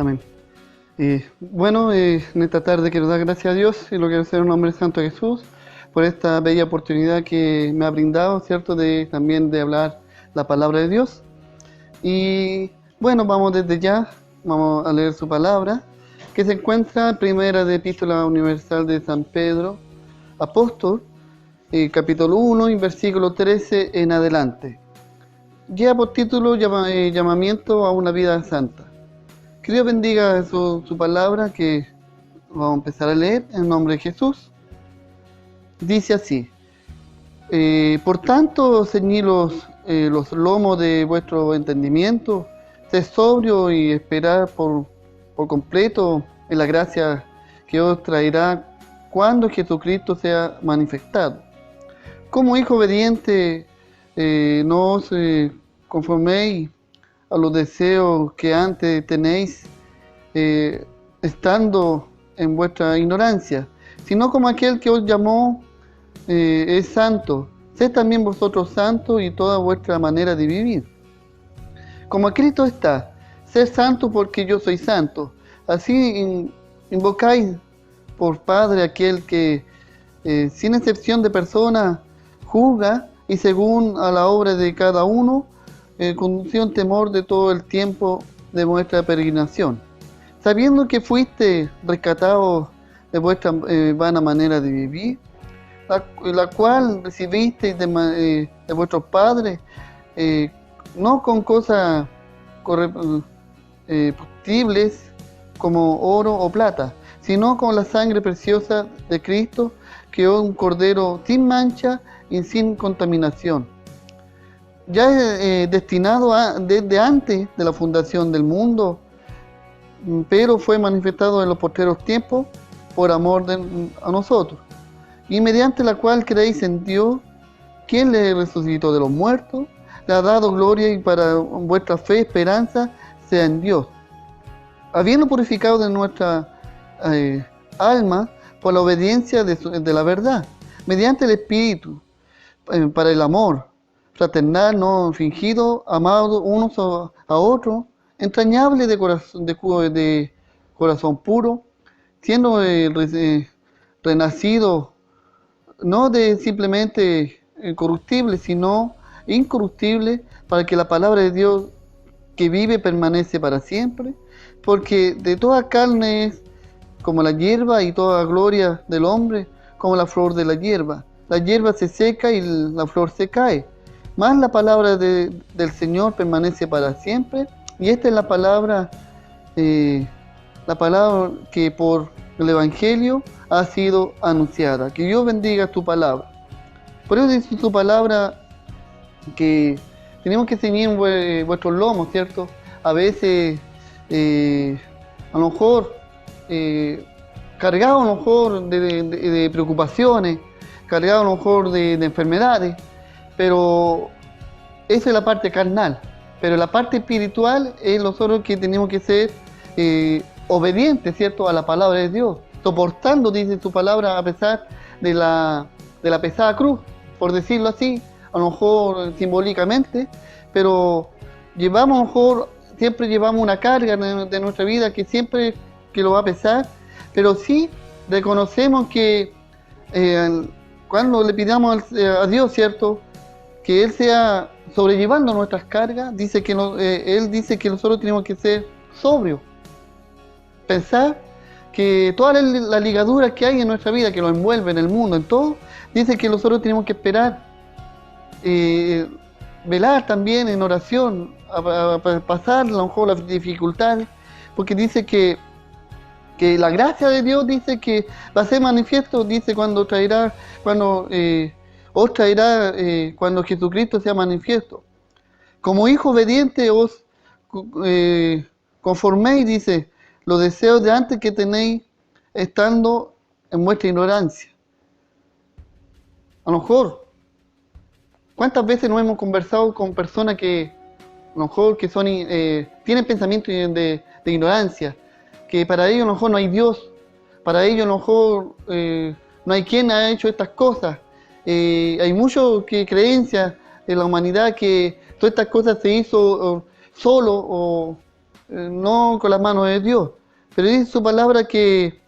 Amén. En esta tarde quiero dar gracias a Dios y lo quiero hacer en el nombre santo de Jesús por esta bella oportunidad que me ha brindado, ¿cierto? También de hablar la palabra de Dios. Y bueno, vamos desde ya, vamos a leer su palabra, que se encuentra en primera de Epístola Universal de San Pedro, apóstol, capítulo 1 y versículo 13 en adelante. Lleva por título Llamamiento a una vida santa. Que Dios bendiga su palabra, que vamos a empezar a leer en el nombre de Jesús. Dice así: por tanto, ceñid los lomos de vuestro entendimiento, sed sobrio y esperad por completo en la gracia que os traerá cuando Jesucristo sea manifestado. Como hijo obediente, no os conforméis a los deseos que antes tenéis, estando en vuestra ignorancia, sino como aquel que os llamó es santo, sed también vosotros santos y toda vuestra manera de vivir. Como escrito está: sed santo porque yo soy santo. Así invocáis por Padre aquel que, sin excepción de persona, juzga y según a la obra de cada uno, conducción temor de todo el tiempo de vuestra peregrinación, sabiendo que fuiste rescatados de vuestra vana manera de vivir, la cual recibisteis de vuestros padres, no con cosas corruptibles como oro o plata, sino con la sangre preciosa de Cristo, que es un cordero sin mancha y sin contaminación, ya destinado desde antes de la fundación del mundo, pero fue manifestado en los postreros tiempos por amor a nosotros, y mediante la cual creéis en Dios, quien le resucitó de los muertos, le ha dado gloria, y para vuestra fe esperanza sea en Dios, habiendo purificado de nuestra alma por la obediencia de la verdad, mediante el Espíritu, para el amor fraternal no fingido, amado unos a otros, entrañable de corazón puro, siendo renacido no de simplemente corruptible, sino incorruptible, para que la palabra de Dios que vive permanece para siempre, porque de toda carne es como la hierba, y toda gloria del hombre como la flor de la hierba. La hierba se seca y la flor se cae, mas la palabra del Señor permanece para siempre. Y esta es la palabra que por el Evangelio ha sido anunciada. Que Dios bendiga tu palabra. Por eso dice tu palabra que tenemos que ceñir vuestros lomos, ¿cierto? A veces, a lo mejor, cargado a lo mejor de preocupaciones, cargado a lo mejor de enfermedades, pero esa es la parte carnal. Pero la parte espiritual es nosotros que tenemos que ser obedientes, ¿cierto?, a la palabra de Dios, soportando, dice su palabra, a pesar de la pesada cruz, por decirlo así, a lo mejor simbólicamente, pero llevamos, a lo mejor, siempre llevamos una carga de nuestra vida que siempre que lo va a pesar, pero sí reconocemos que cuando le pidamos a Dios, ¿cierto?, que Él sea sobrellevando nuestras cargas, dice que Él dice que nosotros tenemos que ser sobrios, pensar que todas las ligaduras que hay en nuestra vida, que nos envuelven en el mundo, en todo, dice que nosotros tenemos que esperar, velar también en oración, a pasar a lo mejor las dificultades, porque dice que la gracia de Dios, dice que va a ser manifiesto, dice cuando Jesucristo sea manifiesto. Como hijo obediente os conforméis, dice, los deseos de antes que tenéis, estando en vuestra ignorancia. A lo mejor, ¿cuántas veces nos hemos conversado con personas que a lo mejor que son tienen pensamientos de ignorancia, que para ellos a lo mejor no hay Dios, para ellos a lo mejor no hay quien ha hecho estas cosas? Hay muchas creencias en la humanidad que todas estas cosas se hizo solo, o no con las manos de Dios. Pero dice su palabra que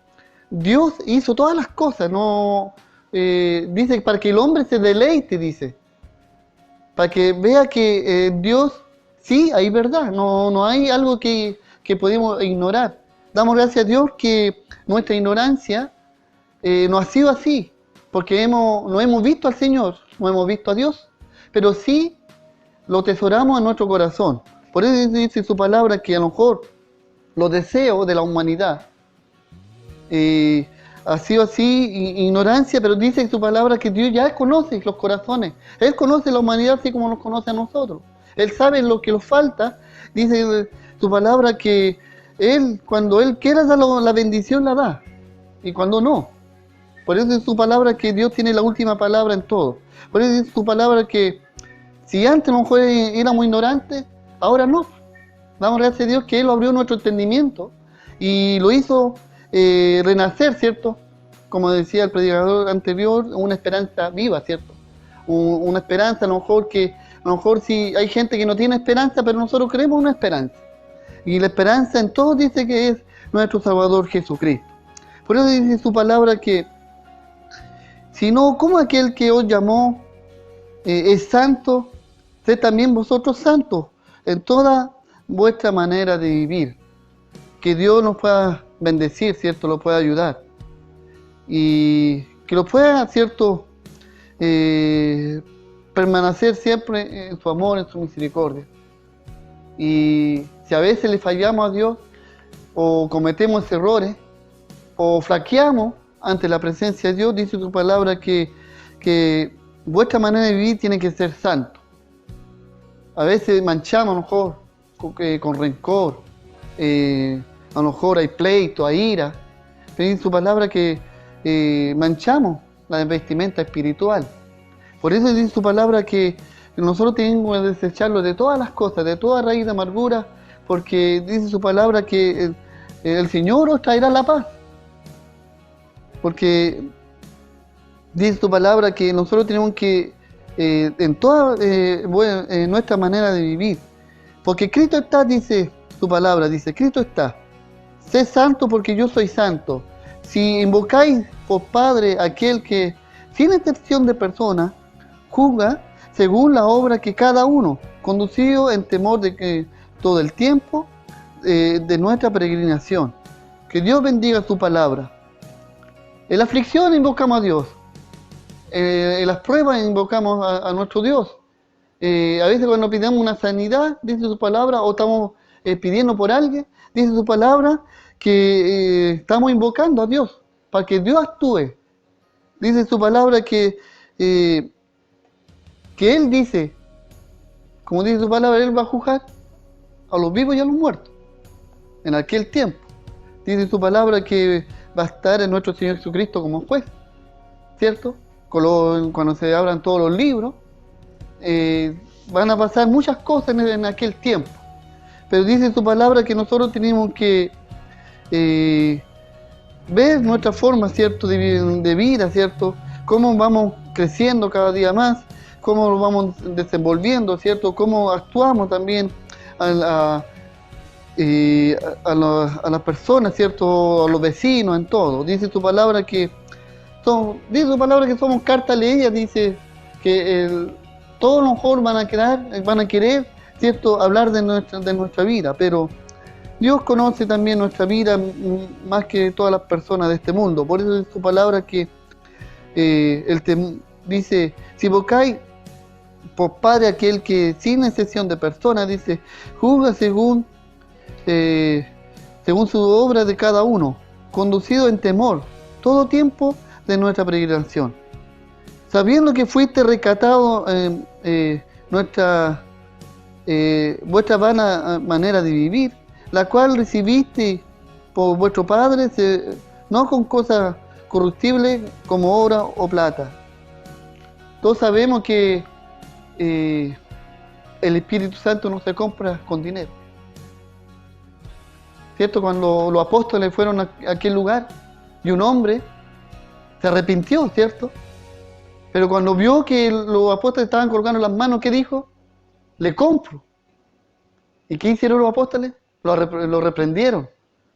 Dios hizo todas las cosas, no dice para que el hombre se deleite, dice, para que vea que Dios, sí, hay verdad, no hay algo que podemos ignorar. Damos gracias a Dios que nuestra ignorancia no ha sido así, porque no hemos visto al Señor, no hemos visto a Dios, pero sí lo tesoramos en nuestro corazón. Por eso dice su palabra que a lo mejor los deseos de la humanidad ha sido así, ignorancia, pero dice en su palabra que Dios ya conoce los corazones. Él conoce la humanidad así como nos conoce a nosotros. Él sabe lo que nos falta. Dice su palabra que Él, cuando Él quiera dar la bendición, la da. Y cuando no. Por eso es su palabra que Dios tiene la última palabra en todo. Por eso es su palabra que si antes a lo mejor éramos ignorantes, ahora no. Damos gracias a Dios que Él abrió nuestro entendimiento y lo hizo renacer, ¿cierto? Como decía el predicador anterior, una esperanza viva, ¿cierto? Una esperanza, a lo mejor si hay gente que no tiene esperanza, pero nosotros creemos una esperanza. Y la esperanza en todos dice que es nuestro Salvador Jesucristo. Por eso dice su palabra que, si no, ¿cómo aquel que os llamó es santo? Sed también vosotros santos en toda vuestra manera de vivir. Que Dios nos pueda bendecir, ¿cierto? Lo pueda ayudar. Y que lo pueda, ¿cierto? Permanecer siempre en su amor, en su misericordia. Y si a veces le fallamos a Dios, o cometemos errores, o flaqueamos ante la presencia de Dios, dice su palabra que vuestra manera de vivir tiene que ser santo. A veces manchamos a lo mejor con rencor, a lo mejor hay pleito, hay ira, pero dice su palabra que manchamos la vestimenta espiritual. Por eso dice su palabra que nosotros tenemos que desecharlo de todas las cosas, de toda raíz de amargura, porque dice su palabra que el Señor os traerá la paz. Porque dice su palabra que nosotros tenemos que, en toda nuestra manera de vivir, porque Cristo está, dice su palabra, dice, Cristo está, sé santo porque yo soy santo. Si invocáis por Padre aquel que, sin excepción de persona, juzga según la obra que cada uno, conducido en temor de que todo el tiempo de nuestra peregrinación. Que Dios bendiga su palabra. En la aflicción invocamos a Dios. En las pruebas invocamos a nuestro Dios. A veces cuando pidamos una sanidad, dice su palabra, o estamos pidiendo por alguien, dice su palabra que estamos invocando a Dios para que Dios actúe. Dice su palabra que Él dice, como dice su palabra, Él va a juzgar a los vivos y a los muertos en aquel tiempo. Dice su palabra que va a estar en nuestro Señor Jesucristo como juez, ¿cierto? Cuando se abran todos los libros, van a pasar muchas cosas en aquel tiempo. Pero dice su palabra que nosotros tenemos que ver nuestra forma, ¿cierto? De vida, ¿cierto? Cómo vamos creciendo cada día más, cómo nos vamos desenvolviendo, ¿cierto? Cómo actuamos también a las personas, ¿cierto? A los vecinos, en todo. Dice su palabra que somos cartas leídas, dice que todos a lo mejor van a querer, ¿cierto? Hablar de nuestra vida, pero Dios conoce también nuestra vida más que todas las personas de este mundo. Por eso es su palabra que dice, si invocáis por Padre aquel que sin excepción de personas, dice, juzga según su obra de cada uno, conducido en temor, todo tiempo de nuestra peregrinación, sabiendo que fuiste rescatado vuestra vana manera de vivir, la cual recibiste por vuestro Padre, no con cosas corruptibles como oro o plata. Todos sabemos que el Espíritu Santo no se compra con dinero, ¿cierto? Cuando los apóstoles fueron a aquel lugar y un hombre se arrepintió, ¿cierto? Pero cuando vio que los apóstoles estaban colgando las manos, ¿qué dijo? Le compro. ¿Y qué hicieron los apóstoles? lo reprendieron.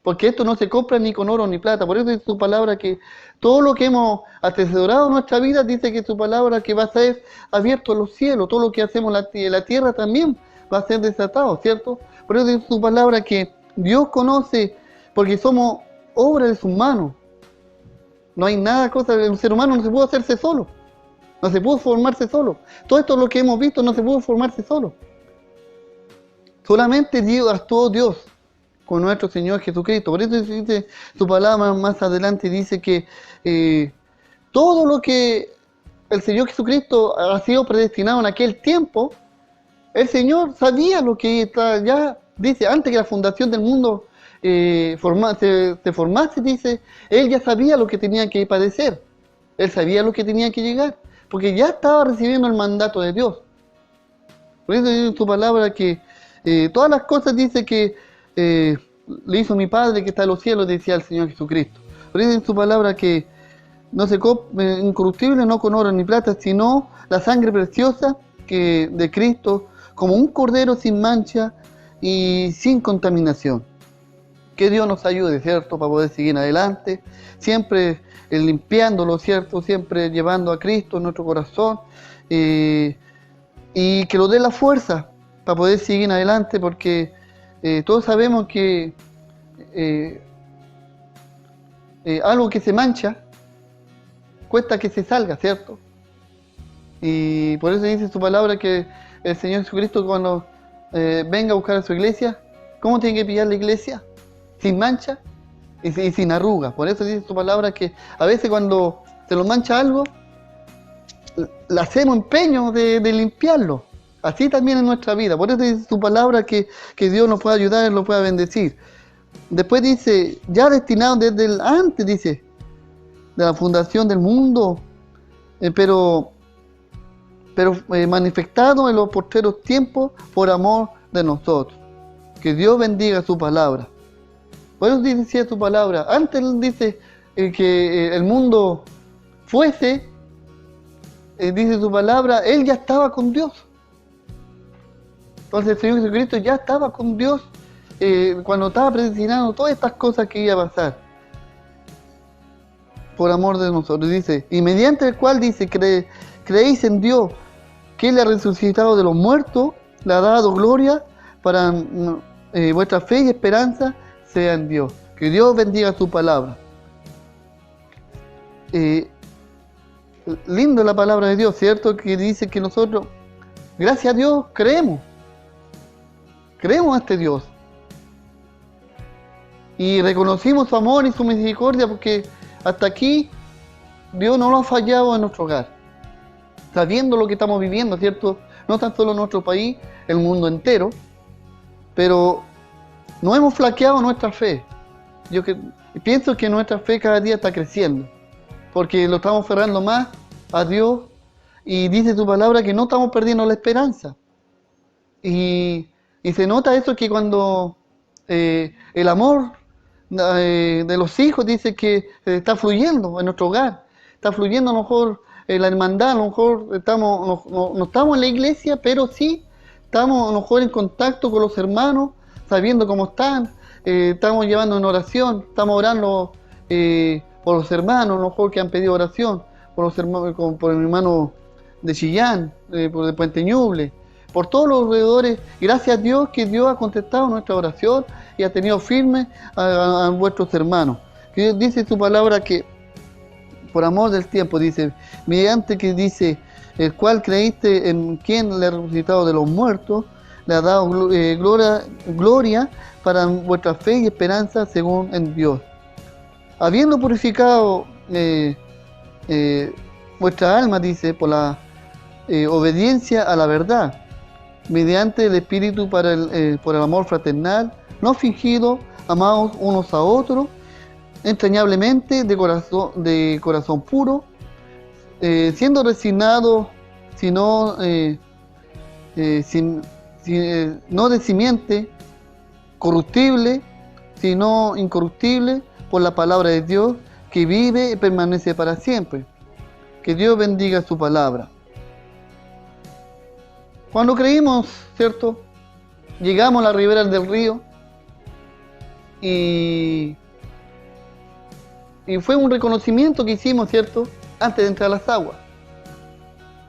Porque esto no se compra ni con oro ni plata. Por eso dice su palabra que todo lo que hemos atesorado en nuestra vida, dice que su palabra que va a ser abierto a los cielos. Todo lo que hacemos en la tierra también va a ser desatado, ¿cierto? Por eso dice su palabra que Dios conoce, porque somos obra de sus manos. No hay nada, el ser humano no se pudo hacerse solo. No se pudo formarse solo. Todo esto lo que hemos visto no se pudo formarse solo. Solamente Dios, actuó Dios con nuestro Señor Jesucristo. Por eso dice su palabra más adelante, dice que todo lo que el Señor Jesucristo ha sido predestinado en aquel tiempo, el Señor sabía lo que ya dice, antes que la fundación del mundo se formase, dice, Él ya sabía lo que tenía que padecer. Él sabía lo que tenía que llegar, porque ya estaba recibiendo el mandato de Dios. Por eso dice su palabra que todas las cosas dice que le hizo mi Padre que está en los cielos, decía el Señor Jesucristo. Por eso dice su palabra que no se incorruptible, no con oro ni plata, sino la sangre preciosa de Cristo, como un cordero sin mancha y sin contaminación. Que Dios nos ayude, ¿cierto?, para poder seguir adelante, siempre limpiándolo, ¿cierto?, siempre llevando a Cristo en nuestro corazón, y que nos dé la fuerza para poder seguir adelante, porque todos sabemos que algo que se mancha cuesta que se salga, ¿cierto? Y por eso dice su palabra que el Señor Jesucristo, cuando venga a buscar a su iglesia, ¿cómo tiene que pillar la iglesia? Sin mancha y sin arrugas. Por eso dice su palabra que a veces cuando se nos mancha algo, le hacemos empeño de limpiarlo. Así también en nuestra vida. Por eso dice su palabra que Dios nos pueda ayudar y nos pueda bendecir. Después dice, ya destinado desde antes, dice, de la fundación del mundo, pero manifestado en los postreros tiempos por amor de nosotros. Que Dios bendiga su palabra. Por eso dice su palabra. Antes dice que el mundo fuese, dice su palabra, Él ya estaba con Dios. Entonces el Señor Jesucristo ya estaba con Dios cuando estaba predestinando todas estas cosas que iba a pasar. Por amor de nosotros, dice, y mediante el cual dice, creéis en Dios, que Él ha resucitado de los muertos, le ha dado gloria, para vuestra fe y esperanza sea en Dios. Que Dios bendiga su palabra. Lindo la palabra de Dios, ¿cierto? Que dice que nosotros, gracias a Dios, creemos a este Dios. Y reconocimos su amor y su misericordia, porque hasta aquí Dios no lo ha fallado en nuestro hogar. Sabiendo lo que estamos viviendo, ¿cierto? No tan solo en nuestro país, el mundo entero, pero no hemos flaqueado nuestra fe. Yo pienso que nuestra fe cada día está creciendo, porque lo estamos aferrando más a Dios, y dice su palabra que no estamos perdiendo la esperanza. Y se nota eso, que cuando el amor de los hijos, dice que está fluyendo en nuestro hogar, está fluyendo a lo mejor la hermandad, a lo mejor no estamos en la iglesia, pero sí estamos a lo mejor en contacto con los hermanos, sabiendo cómo están, estamos llevando en oración, estamos orando por los hermanos, a lo mejor que han pedido oración, por los hermanos, por el hermano de Chillán, por de Puente Ñuble, por todos los alrededores. Gracias a Dios que Dios ha contestado nuestra oración y ha tenido firme a vuestros hermanos. Que Dios dice su palabra que por amor del tiempo, dice, mediante que dice, el cual creíste en quien le ha resucitado de los muertos, le ha dado gloria para vuestra fe y esperanza según en Dios. Habiendo purificado vuestra alma, dice, por la obediencia a la verdad, mediante el Espíritu por el amor fraternal, no fingido, amados unos a otros, entrañablemente, de corazón puro, siendo resignados, no de simiente corruptible, sino incorruptible, por la palabra de Dios, que vive y permanece para siempre. Que Dios bendiga su palabra. Cuando creímos, ¿cierto?, llegamos a la ribera del río, y, y fue un reconocimiento que hicimos, ¿cierto?, antes de entrar a las aguas.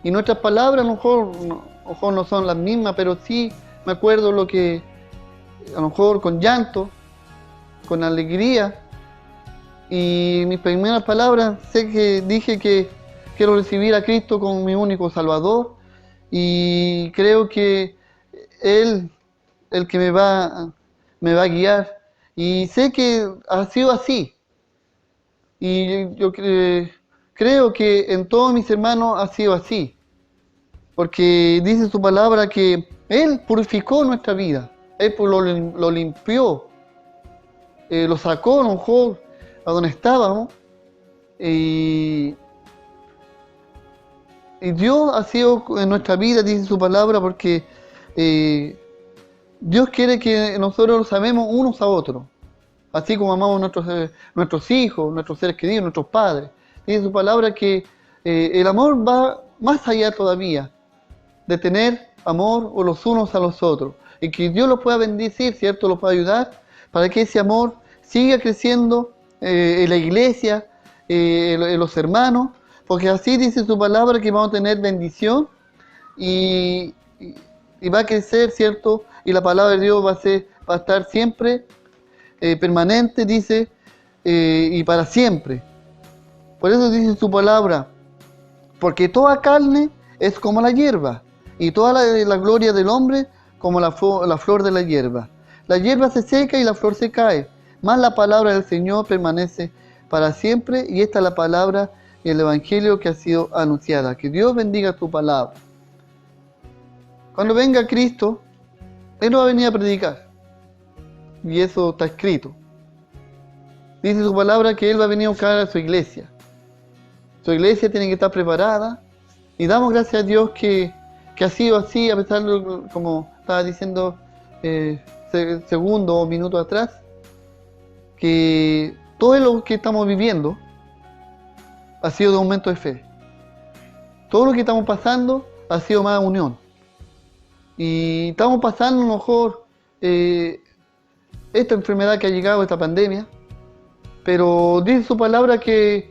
Y nuestras palabras a lo mejor no son las mismas, pero sí me acuerdo lo que, a lo mejor con llanto, con alegría, y mis primeras palabras, sé que dije que quiero recibir a Cristo como mi único Salvador, y creo que Él, el que me va a guiar, y sé que ha sido así, y yo creo que en todos mis hermanos ha sido así, porque dice su palabra que Él purificó nuestra vida, Él lo limpió, lo sacó a lo mejor a donde estábamos, y Dios ha sido en nuestra vida, dice su palabra, porque Dios quiere que nosotros nos amemos unos a otros, así como amamos nuestros hijos, nuestros seres queridos, nuestros padres. Dice su palabra que el amor va más allá todavía de tener amor los unos a los otros, y que Dios los pueda bendecir, ¿cierto?, los pueda ayudar para que ese amor siga creciendo en la iglesia, en los hermanos, porque así dice su palabra que vamos a tener bendición y va a crecer, ¿cierto? Y la palabra de Dios va a estar siempre permanente, dice, y para siempre. Por eso dice su palabra, porque toda carne es como la hierba, y toda la gloria del hombre como la flor de la hierba. La hierba se seca y la flor se cae, mas la palabra del Señor permanece para siempre, y esta es la palabra y el evangelio que ha sido anunciada. Que Dios bendiga tu palabra. Cuando venga Cristo, Él no va a venir a predicar, y eso está escrito. Dice su palabra que Él va a venir a buscar a su iglesia. Su iglesia tiene que estar preparada, y damos gracias a Dios que ha sido así, a pesar de, como estaba diciendo segundos o minutos atrás, que todo lo que estamos viviendo ha sido de aumento de fe. Todo lo que estamos pasando ha sido más unión. Y estamos pasando a lo mejor esta enfermedad que ha llegado, esta pandemia, pero dice su palabra que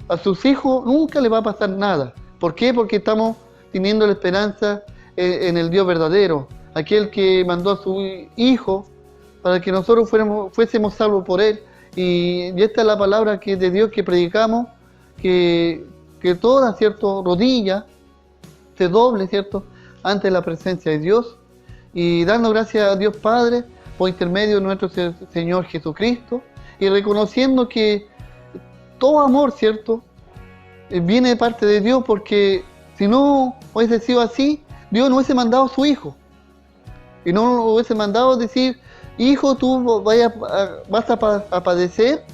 a sus hijos nunca les va a pasar nada. ¿Por qué? Porque estamos teniendo la esperanza en el Dios verdadero, aquel que mandó a su Hijo para que nosotros fuésemos salvos por Él. Y esta es la palabra que de Dios que predicamos, que toda, ¿cierto?, rodilla se doble, ¿cierto?, ante la presencia de Dios, y dando gracias a Dios Padre por intermedio de nuestro Señor Jesucristo, y reconociendo que todo amor, ¿cierto?, viene de parte de Dios, porque si no hubiese sido así, Dios no hubiese mandado a su Hijo, y no lo hubiese mandado decir: hijo, tú vas a padecer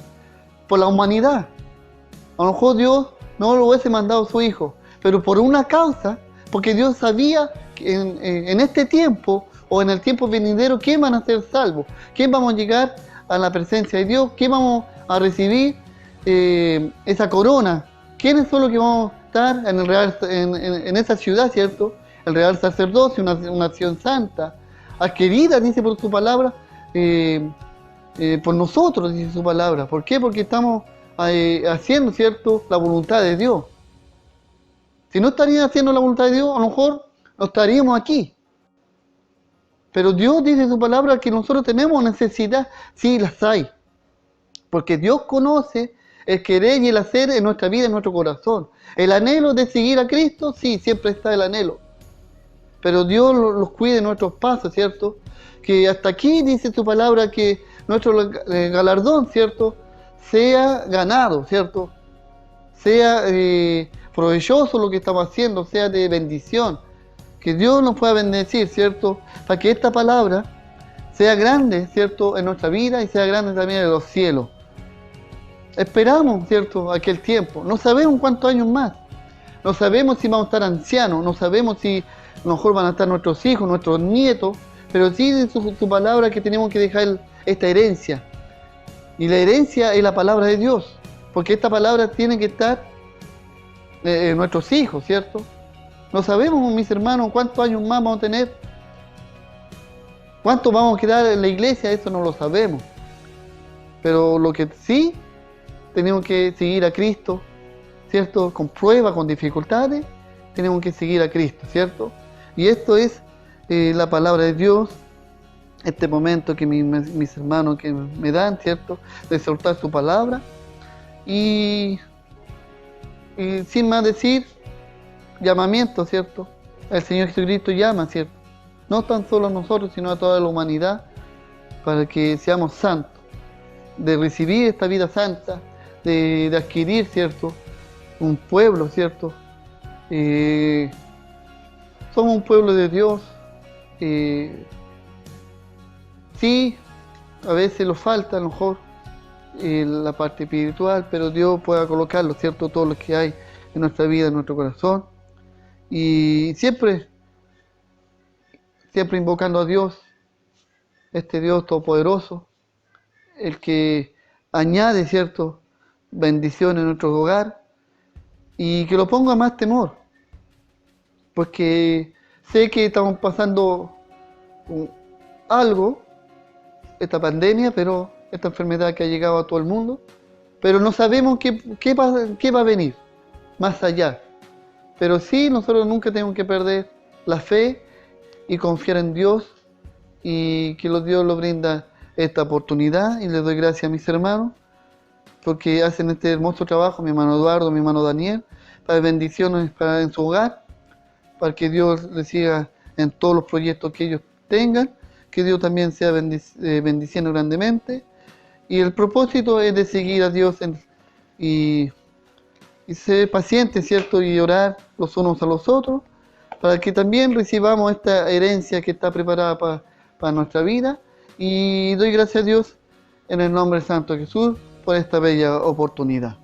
por la humanidad. A lo mejor Dios no lo hubiese mandado a su Hijo, pero por una causa, porque Dios sabía que en este tiempo o en el tiempo venidero, ¿quién van a ser salvos? ¿Quién vamos a llegar a la presencia de Dios? ¿Quién vamos a recibir esa corona? ¿Quiénes son los que vamos a estar en esa ciudad, ¿cierto? El real sacerdocio, una nación santa, adquirida, dice por su palabra, por nosotros, dice su palabra. ¿Por qué? Porque estamos haciendo, ¿cierto?, la voluntad de Dios. Si no estarían haciendo la voluntad de Dios, a lo mejor no estaríamos aquí. Pero Dios dice en su palabra que nosotros tenemos necesidad, sí las hay. Porque Dios conoce el querer y el hacer en nuestra vida, en nuestro corazón. El anhelo de seguir a Cristo, sí, siempre está el anhelo. Pero Dios los cuide en nuestros pasos, ¿cierto? Que hasta aquí dice su palabra que nuestro galardón, ¿cierto?, sea ganado, ¿cierto? Sea provechoso lo que estamos haciendo, sea de bendición. Que Dios nos pueda bendecir, ¿cierto? Para que esta palabra sea grande, ¿cierto?, en nuestra vida, y sea grande también en los cielos. Esperamos, ¿cierto?, aquel tiempo. No sabemos cuántos años más. No sabemos si vamos a estar ancianos. No sabemos si a lo mejor van a estar nuestros hijos, nuestros nietos. Pero sí dice su palabra que tenemos que dejar esta herencia. Y la herencia es la palabra de Dios. Porque esta palabra tiene que estar en nuestros hijos, ¿cierto? No sabemos, mis hermanos, cuántos años más vamos a tener. ¿Cuánto vamos a quedar en la iglesia? Eso no lo sabemos. Pero lo que sí, tenemos que seguir a Cristo, ¿cierto? Con pruebas, con dificultades, tenemos que seguir a Cristo, ¿cierto? Y esto es la palabra de Dios, este momento que mis hermanos que me dan, ¿cierto? De soltar su palabra. Y sin más decir, llamamiento, ¿cierto? El Señor Jesucristo llama, ¿cierto? No tan solo a nosotros, sino a toda la humanidad, para que seamos santos, de recibir esta vida santa, de adquirir, ¿cierto? Un pueblo, ¿cierto? Somos un pueblo de Dios. Sí, a veces nos falta a lo mejor la parte espiritual, pero Dios pueda colocarlo, ¿cierto? Todo lo que hay en nuestra vida, en nuestro corazón. Y siempre invocando a Dios, este Dios todopoderoso, el que añade, ¿cierto?, bendición en nuestro hogar y que lo ponga más temor, porque sé que estamos pasando algo, esta pandemia, pero esta enfermedad que ha llegado a todo el mundo, pero no sabemos qué va a venir más allá. Pero sí, nosotros nunca tenemos que perder la fe y confiar en Dios, y que Dios nos brinda esta oportunidad. Y les doy gracias a mis hermanos porque hacen este hermoso trabajo, mi hermano Eduardo, mi hermano Daniel, para bendiciones en su hogar, para que Dios les siga en todos los proyectos que ellos tengan, que Dios también sea bendiciendo grandemente. Y el propósito es de seguir a Dios y ser pacientes, ¿cierto? Y orar los unos a los otros, para que también recibamos esta herencia que está preparada para nuestra vida. Y doy gracias a Dios en el nombre santo de Jesús por esta bella oportunidad.